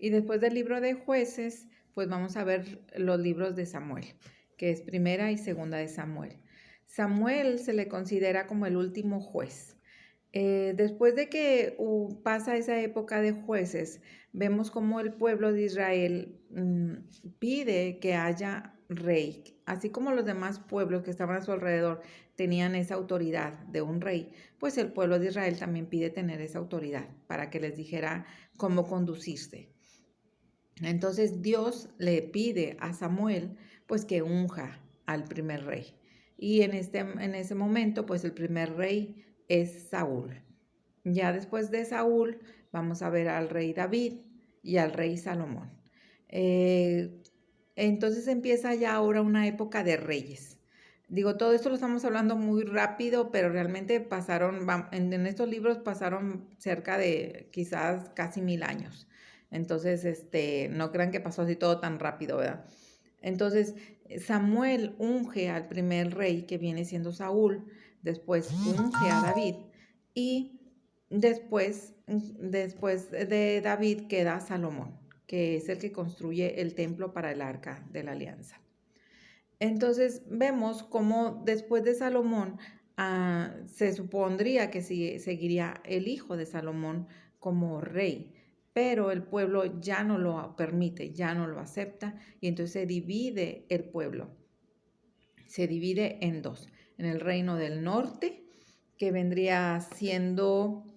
Y después del libro de Jueces, pues vamos a ver los libros de Samuel, que es primera y segunda de Samuel. Samuel se le considera como el último juez. Después de que pasa esa época de jueces, vemos como el pueblo de Israel pide que haya rey, así como los demás pueblos que estaban a su alrededor tenían esa autoridad de un rey, pues el pueblo de Israel también pide tener esa autoridad para que les dijera cómo conducirse. Entonces Dios le pide a Samuel pues que unja al primer rey. Y en ese momento pues el primer rey es Saúl. Ya después de Saúl vamos a ver al rey David y al rey Salomón. Entonces empieza ya ahora una época de reyes. Digo, todo esto lo estamos hablando muy rápido, pero realmente pasaron, en estos libros pasaron cerca de quizás casi 1000 años. Entonces, no crean que pasó así todo tan rápido, ¿verdad? Entonces, Samuel unge al primer rey que viene siendo Saúl, después unge a David y después de David queda Salomón, que es el que construye el templo para el arca de la alianza. Entonces vemos cómo después de Salomón se supondría que seguiría el hijo de Salomón como rey, pero el pueblo ya no lo permite, ya no lo acepta y entonces se divide el pueblo. Se divide en dos, en el reino del norte, que vendría siendo,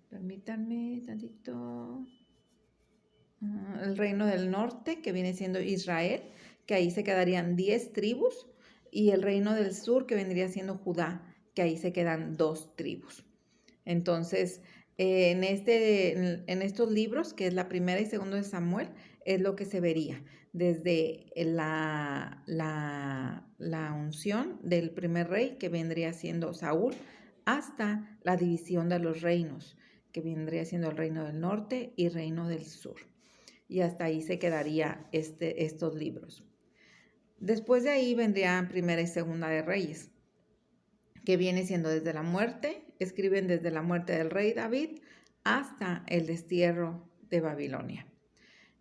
permítanme tantito, el reino del norte, que viene siendo Israel, que ahí se quedarían 10 tribus, y el reino del sur, que vendría siendo Judá, que ahí se quedan 2 tribus. Entonces, en estos libros, que es la primera y segunda de Samuel, es lo que se vería desde la unción del primer rey, que vendría siendo Saúl, hasta la división de los reinos, que vendría siendo el reino del norte y reino del sur. Y hasta ahí se quedaría estos libros. Después de ahí vendrían primera y segunda de Reyes, que viene siendo desde la muerte, escriben desde la muerte del rey David hasta el destierro de Babilonia.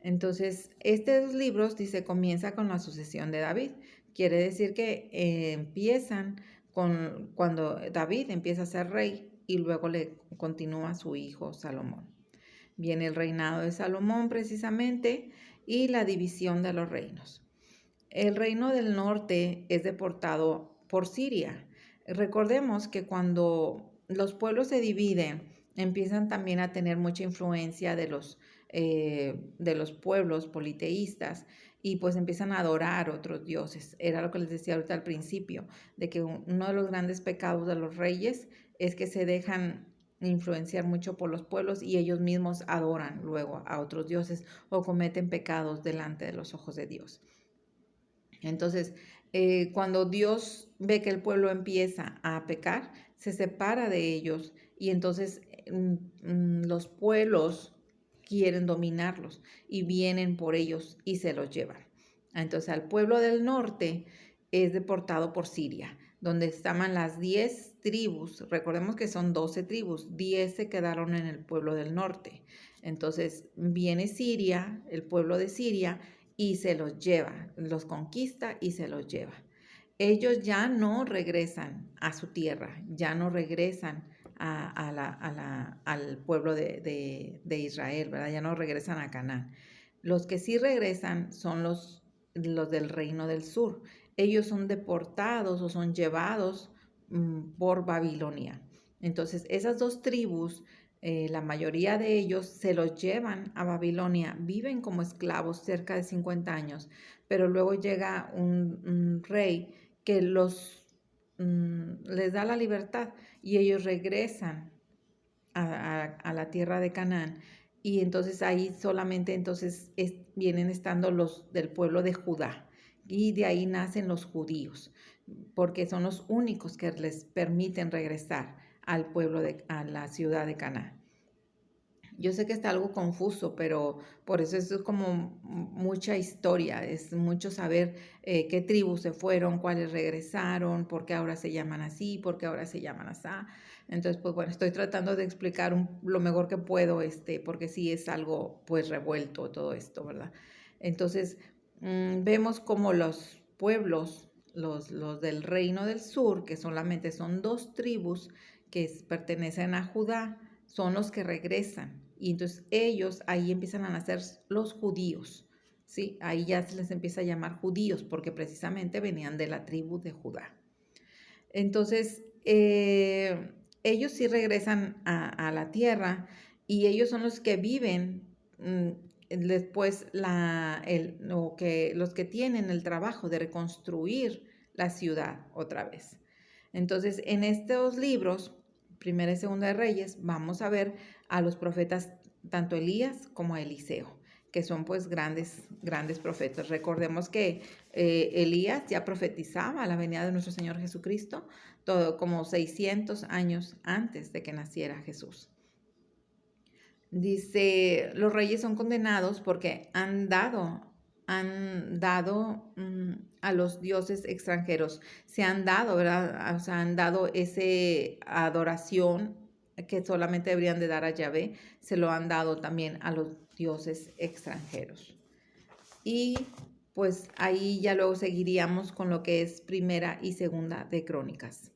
Entonces, estos libros, dice, comienza con la sucesión de David. Quiere decir que empiezan cuando David empieza a ser rey y luego le continúa su hijo Salomón. Viene el reinado de Salomón precisamente y la división de los reinos. El reino del norte es deportado por Siria. Recordemos que cuando los pueblos se dividen, empiezan también a tener mucha influencia de los pueblos politeístas y pues empiezan a adorar otros dioses. Era lo que les decía ahorita al principio, de que uno de los grandes pecados de los reyes es que se dejan influenciar mucho por los pueblos y ellos mismos adoran luego a otros dioses o cometen pecados delante de los ojos de Dios. Entonces, cuando Dios ve que el pueblo empieza a pecar, se separa de ellos y entonces los pueblos quieren dominarlos y vienen por ellos y se los llevan. Entonces, al pueblo del norte es deportado por Siria, donde estaban las 10 tribus. Recordemos que son 12 tribus, 10 se quedaron en el pueblo del norte. Entonces, viene Siria, el pueblo de Siria, y se los lleva, los conquista y se los lleva. Ellos ya no regresan a su tierra, ya no regresan al pueblo de Israel, ¿verdad? Ya no regresan a Canaán. Los que sí regresan son los del reino del sur. Ellos son deportados o son llevados por Babilonia. Entonces, esas dos tribus, la mayoría de ellos se los llevan a Babilonia, viven como esclavos cerca de 50 años, pero luego llega un rey que les da la libertad y ellos regresan a la tierra de Canaán. Y entonces ahí solamente vienen estando los del pueblo de Judá y de ahí nacen los judíos, porque son los únicos que les permiten regresar al pueblo a la ciudad de Canaán. Yo sé que está algo confuso, pero por eso es como mucha historia, es mucho saber qué tribus se fueron, cuáles regresaron, por qué ahora se llaman así, por qué ahora se llaman así. Entonces, pues bueno, estoy tratando de explicar lo mejor que puedo, porque sí es algo pues revuelto todo esto, ¿verdad? Entonces, vemos como los pueblos, los del Reino del Sur, que solamente son dos tribus que pertenecen a Judá, son los que regresan. Y entonces ellos ahí empiezan a nacer los judíos, ¿sí? Ahí ya se les empieza a llamar judíos porque precisamente venían de la tribu de Judá. Entonces, ellos sí regresan a la tierra y ellos son los que viven después los que tienen el trabajo de reconstruir la ciudad otra vez. Entonces, en estos libros, Primera y Segunda de Reyes, vamos a ver a los profetas, tanto Elías como Eliseo, que son pues grandes profetas. Recordemos que Elías ya profetizaba la venida de nuestro Señor Jesucristo, todo como 600 años antes de que naciera Jesús. Dice, los reyes son condenados porque han dado a los dioses extranjeros, se han dado, ¿verdad? O sea, han dado esa adoración que solamente deberían de dar a Yahvé, se lo han dado también a los dioses extranjeros. Y pues ahí ya luego seguiríamos con lo que es Primera y Segunda de Crónicas.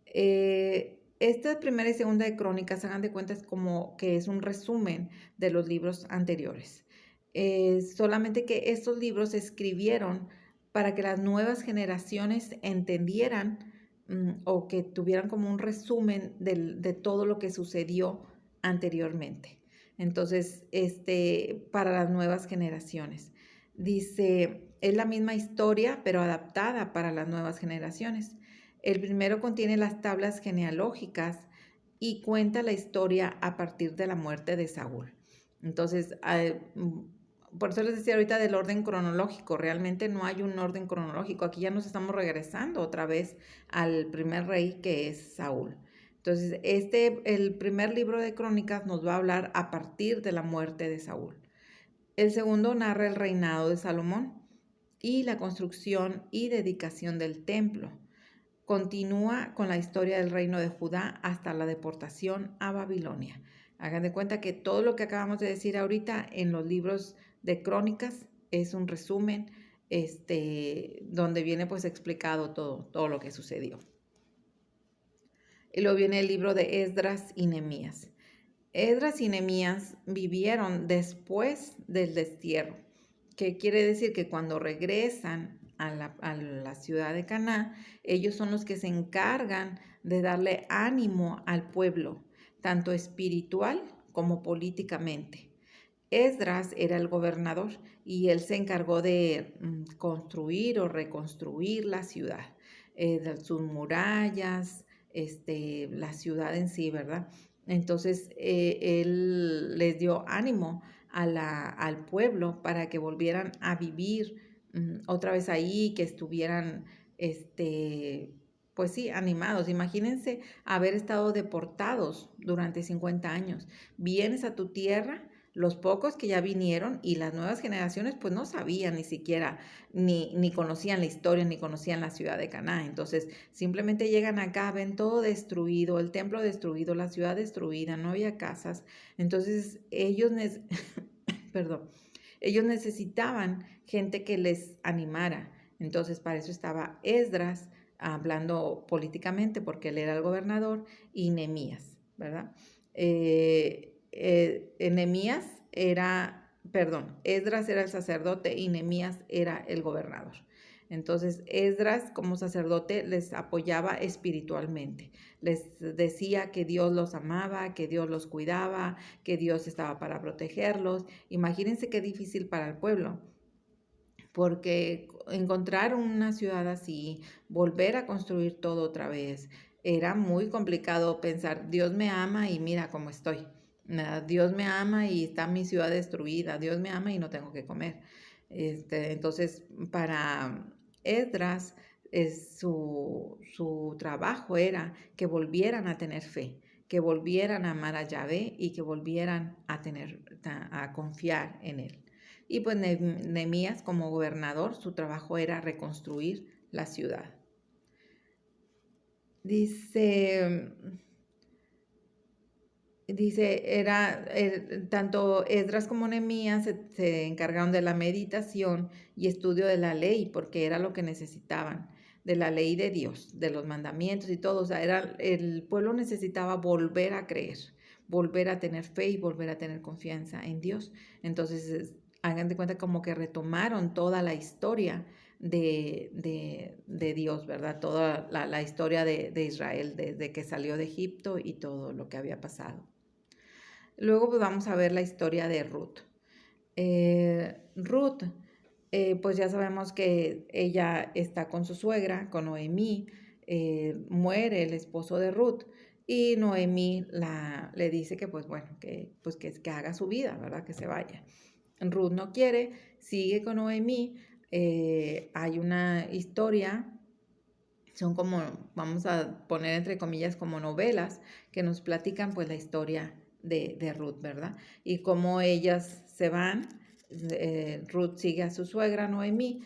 Esta Primera y Segunda de Crónicas, hagan de cuenta, es como que es un resumen de los libros anteriores. Solamente que estos libros se escribieron para que las nuevas generaciones entendieran o que tuvieran como un resumen de todo lo que sucedió anteriormente. Entonces, para las nuevas generaciones. Dice, es la misma historia, pero adaptada para las nuevas generaciones. El primero contiene las tablas genealógicas y cuenta la historia a partir de la muerte de Saúl. Entonces, por eso les decía ahorita del orden cronológico, realmente no hay un orden cronológico. Aquí ya nos estamos regresando otra vez al primer rey que es Saúl. Entonces, el primer libro de Crónicas nos va a hablar a partir de la muerte de Saúl. El segundo narra el reinado de Salomón y la construcción y dedicación del templo. Continúa con la historia del reino de Judá hasta la deportación a Babilonia. Hagan de cuenta que todo lo que acabamos de decir ahorita en los libros de Crónicas es un resumen donde viene pues explicado todo lo que sucedió. Y luego viene el libro de Esdras y Nehemías. Esdras y Nehemías vivieron después del destierro, que quiere decir que cuando regresan a la ciudad de Caná, ellos son los que se encargan de darle ánimo al pueblo, tanto espiritual como políticamente. Esdras era el gobernador y él se encargó de construir o reconstruir la ciudad, sus murallas, la ciudad en sí, ¿verdad? Entonces, él les dio ánimo al pueblo para que volvieran a vivir otra vez ahí, que estuvieran, pues sí, animados. Imagínense haber estado deportados durante 50 años. Vienes a tu tierra, los pocos que ya vinieron y las nuevas generaciones pues no sabían ni siquiera, ni conocían la historia, ni conocían la ciudad de Caná. Entonces simplemente llegan acá, ven todo destruido, el templo destruido, la ciudad destruida, no había casas. Entonces perdón, ellos necesitaban gente que les animara. Entonces para eso estaba Esdras hablando políticamente porque él era el gobernador y Nehemías, ¿verdad? Esdras era el sacerdote y Nehemías era el gobernador. Entonces, Esdras como sacerdote les apoyaba espiritualmente. Les decía que Dios los amaba, que Dios los cuidaba, que Dios estaba para protegerlos. Imagínense qué difícil para el pueblo, porque encontrar una ciudad así, volver a construir todo otra vez, era muy complicado pensar, Dios me ama y mira cómo estoy. Dios me ama y está mi ciudad destruida. Dios me ama y no tengo que comer. Entonces, para Esdras, su trabajo era que volvieran a tener fe, que volvieran a amar a Yahvé y que volvieran a confiar en él. Y pues Nehemías, como gobernador, su trabajo era reconstruir la ciudad. Dice, tanto Esdras como Nehemías se encargaron de la meditación y estudio de la ley, porque era lo que necesitaban, de la ley de Dios, de los mandamientos y todo. O sea, el pueblo necesitaba volver a creer, volver a tener fe y volver a tener confianza en Dios. Entonces, hagan de cuenta como que retomaron toda la historia de Dios, ¿verdad? Toda la historia de Israel, desde que salió de Egipto y todo lo que había pasado. Luego pues, vamos a ver la historia de Ruth. Ruth, pues ya sabemos que ella está con su suegra, con Noemí. Muere el esposo de Ruth y Noemí le dice que pues bueno, que haga su vida, ¿verdad? Que se vaya. Ruth no quiere, sigue con Noemí. Hay una historia, son como, vamos a poner entre comillas, como novelas que nos platican pues la historia de Ruth, ¿verdad? Y cómo ellas se van, Ruth sigue a su suegra Noemí,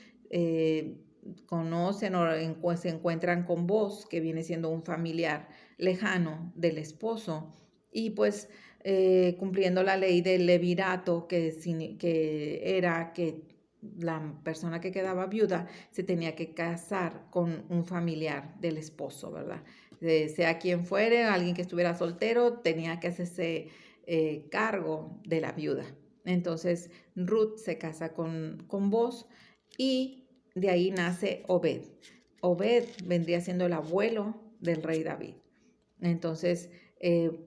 conocen o se encuentran con Boz, que viene siendo un familiar lejano del esposo, y pues cumpliendo la ley del levirato, que era que la persona que quedaba viuda se tenía que casar con un familiar del esposo, ¿verdad? Sea quien fuere, alguien que estuviera soltero, tenía que hacerse cargo de la viuda. Entonces Ruth se casa con Boz y de ahí nace Obed. Obed vendría siendo el abuelo del rey David. Entonces,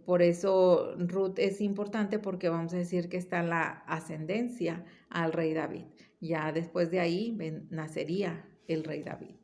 por eso Ruth es importante, porque vamos a decir que está en la ascendencia al rey David. Ya después de ahí nacería el rey David.